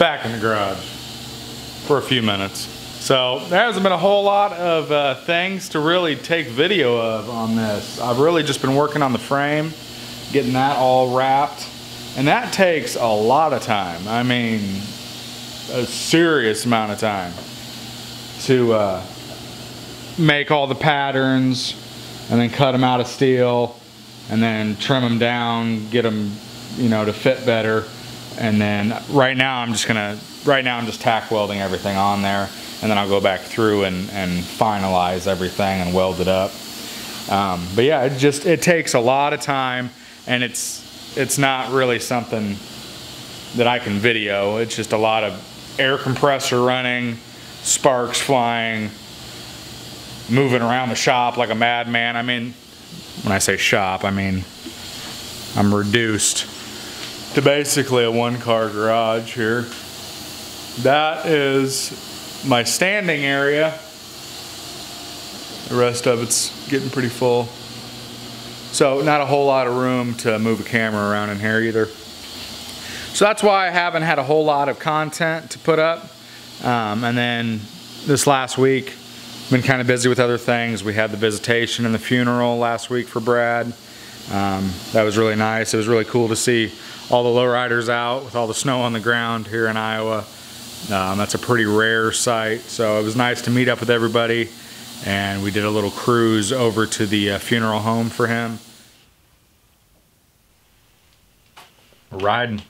back in the garage for a few minutes. So there hasn't been a whole lot of things to really take video of on this. I've really just been working on the frame, getting that all wrapped, and that takes a lot of time. I mean, a serious amount of time to make all the patterns and then cut them out of steel and then trim them down, get them, you know, to fit better. And then right now I'm just tack welding everything on there, and then I'll go back through and finalize everything and weld it up. But yeah, it takes a lot of time, and it's not really something that I can video. It's just a lot of air compressor running, sparks flying, moving around the shop like a madman. I mean, when I say shop, I mean I'm reduced to basically a one-car garage here. That is my standing area. The rest of it's getting pretty full. So not a whole lot of room to move a camera around in here either. So that's why I haven't had a whole lot of content to put up. And then this last week, been kind of busy with other things. We had the visitation and the funeral last week for Brad. That was really nice. It was really cool to see all the lowriders out with all the snow on the ground here in Iowa. That's a pretty rare sight. So it was nice to meet up with everybody, and we did a little cruise over to the funeral home for him. We're riding.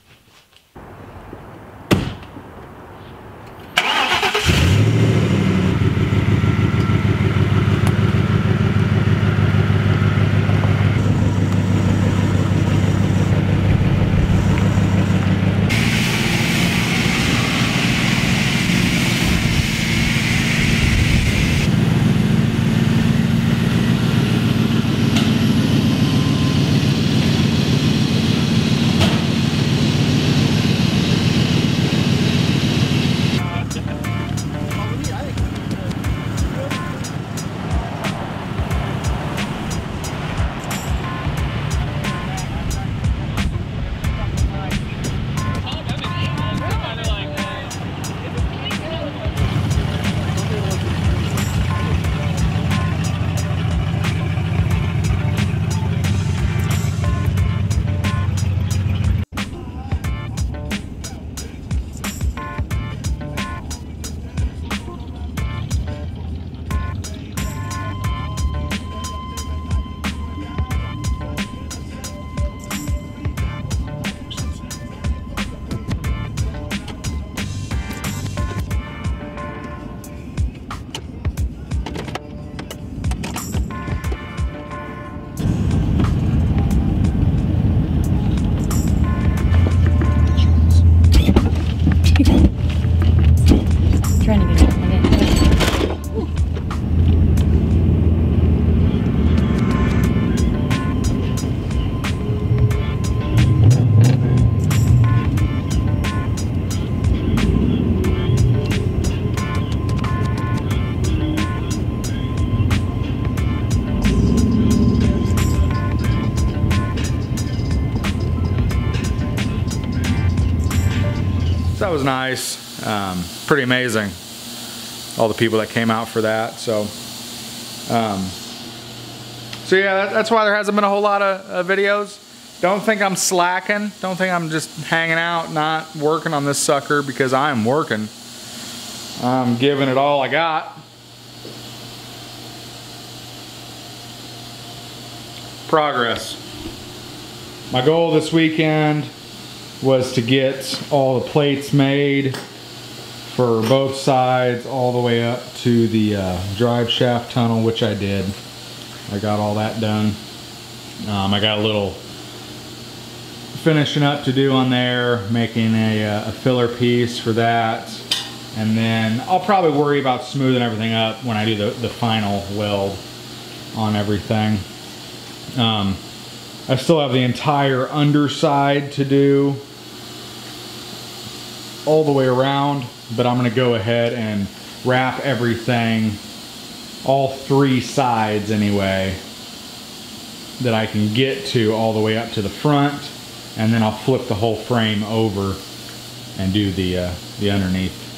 That was nice. Pretty amazing, all the people that came out for that. So yeah, that's why there hasn't been a whole lot of videos. Don't think I'm slacking. Don't think I'm just hanging out, not working on this sucker, because I'm working. I'm giving it all I got. Progress. My goal this weekend was to get all the plates made for both sides all the way up to the drive shaft tunnel, which I did. I got all that done. I got a little finishing up to do on there, making a filler piece for that, and then I'll probably worry about smoothing everything up when I do the final weld on everything. I still have the entire underside to do all the way around, but I'm going to go ahead and wrap everything, all three sides anyway, that I can get to all the way up to the front, and then I'll flip the whole frame over and do the underneath.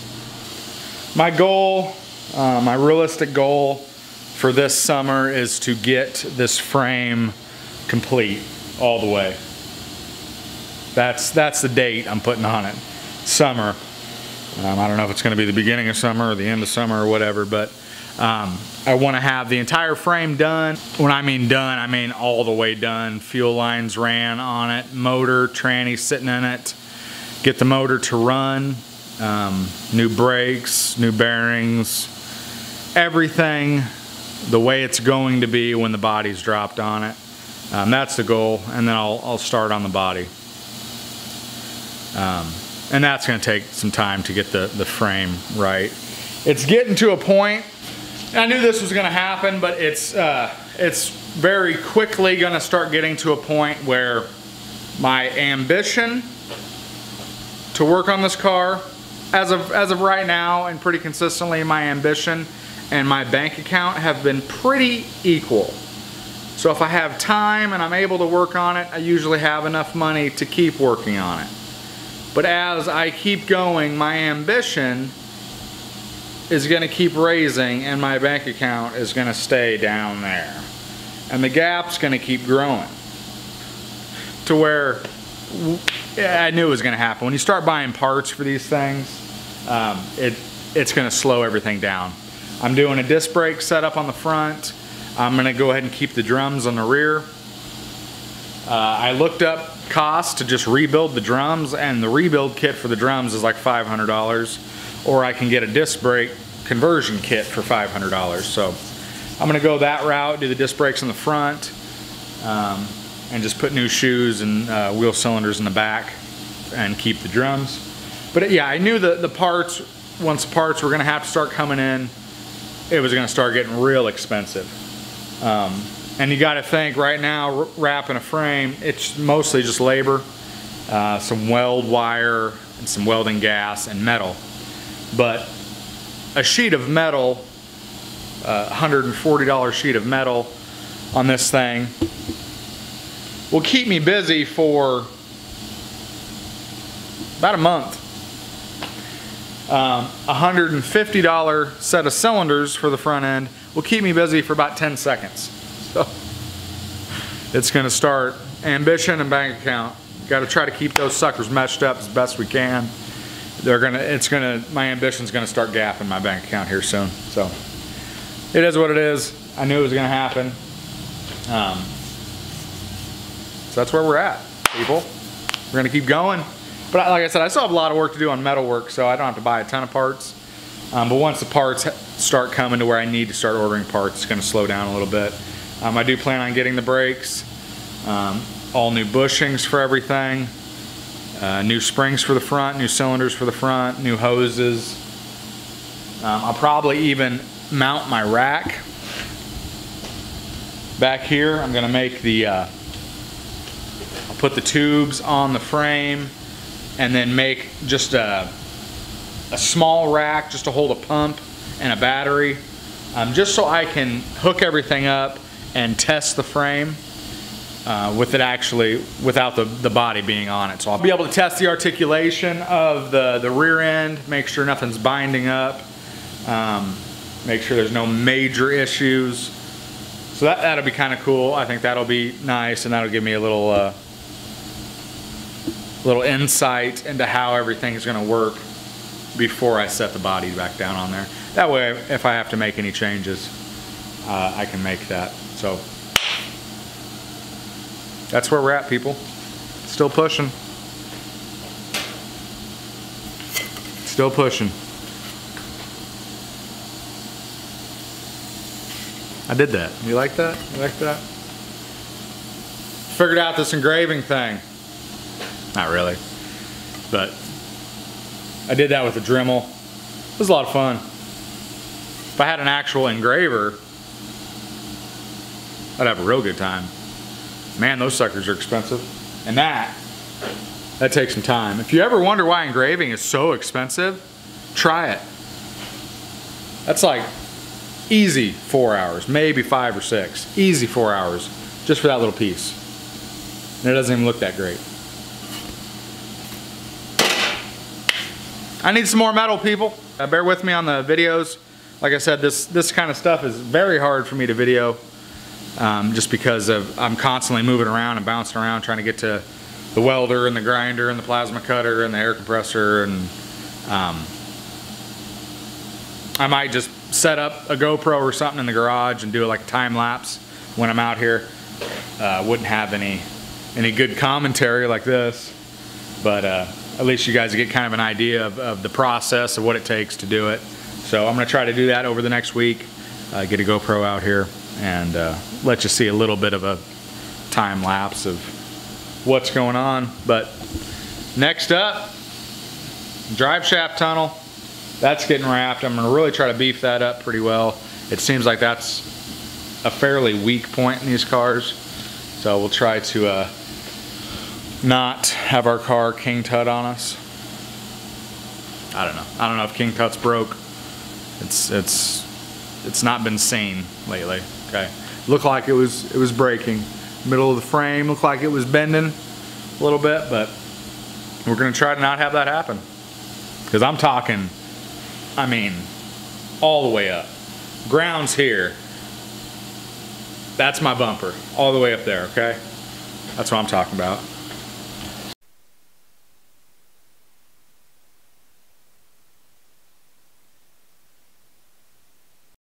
My goal, my realistic goal for this summer is to get this frame complete all the way. That's the date I'm putting on it. Summer. I don't know if it's going to be the beginning of summer or the end of summer or whatever, but I want to have the entire frame done. When I mean done, I mean all the way done. Fuel lines ran on it, motor, tranny sitting in it. Get the motor to run, new brakes, new bearings, everything the way it's going to be when the body's dropped on it. That's the goal, and then I'll start on the body. And that's going to take some time to get the frame right. It's getting to a point, I knew this was going to happen, but it's very quickly going to start getting to a point where my ambition to work on this car, as of right now and pretty consistently, my ambition and my bank account have been pretty equal. So if I have time and I'm able to work on it, I usually have enough money to keep working on it. But as I keep going, my ambition is going to keep raising and my bank account is going to stay down there. And the gap's going to keep growing to where I knew it was going to happen. When you start buying parts for these things, it's going to slow everything down. I'm doing a disc brake setup on the front. I'm going to go ahead and keep the drums on the rear. I looked up cost to just rebuild the drums, and the rebuild kit for the drums is like $500, or I can get a disc brake conversion kit for $500. So I'm going to go that route, do the disc brakes in the front, and just put new shoes and wheel cylinders in the back and keep the drums. But yeah, I knew the parts, once the parts were going to have to start coming in, it was going to start getting real expensive. And you got to think, right now, wrapping a frame, it's mostly just labor, some weld wire, and some welding gas and metal. But a sheet of metal, $140 sheet of metal on this thing, will keep me busy for about a month. $150 set of cylinders for the front end will keep me busy for about 10 seconds. So it's going to start ambition and bank account. Got to try to keep those suckers meshed up as best we can. My ambition's going to start gapping my bank account here soon. So it is what it is. I knew it was going to happen. So that's where we're at, people. We're going to keep going. But like I said, I still have a lot of work to do on metal work, so I don't have to buy a ton of parts. But once the parts start coming to where I need to start ordering parts, it's going to slow down a little bit. I do plan on getting the brakes, all new bushings for everything, new springs for the front, new cylinders for the front, new hoses. I'll probably even mount my rack back here. I'm going to make the, I'll put the tubes on the frame and then make just a small rack just to hold a pump and a battery, just so I can hook everything up and test the frame with it actually, without the body being on it. So I'll be able to test the articulation of the rear end, make sure nothing's binding up, make sure there's no major issues. So that'll be kind of cool. I think that'll be nice, and that'll give me a little insight into how everything's going to work before I set the body back down on there. That way, if I have to make any changes, I can make that. So that's where we're at, people. Still pushing. Still pushing. I did that. You like that? You like that? Figured out this engraving thing. Not really, but I did that with a Dremel. It was a lot of fun. If I had an actual engraver, I'd have a real good time. Man, those suckers are expensive. And that takes some time. If you ever wonder why engraving is so expensive, try it. That's like easy 4 hours, maybe 5 or 6. Easy 4 hours, just for that little piece. And it doesn't even look that great. I need some more metal, people. Bear with me on the videos. Like I said, this kind of stuff is very hard for me to video, just because I'm constantly moving around and bouncing around trying to get to the welder and the grinder and the plasma cutter and the air compressor, and I might just set up a GoPro or something in the garage and do like a time lapse when I'm out here. Wouldn't have any good commentary like this, but at least you guys get kind of an idea of the process of what it takes to do it. So I'm gonna try to do that over the next week, get a GoPro out here and let you see a little bit of a time lapse of what's going on. But next up, drive shaft tunnel. That's getting wrapped. I'm gonna really try to beef that up pretty well. It seems like that's a fairly weak point in these cars. So we'll try to not have our car King Tut on us. I don't know. I don't know if King Tut's broke. It's not been seen lately. Okay. Looked like it was breaking. Middle of the frame looked like it was bending a little bit, but we're gonna try to not have that happen. Because I'm talking, I mean, all the way up. Ground's here. That's my bumper, all the way up there, okay? That's what I'm talking about.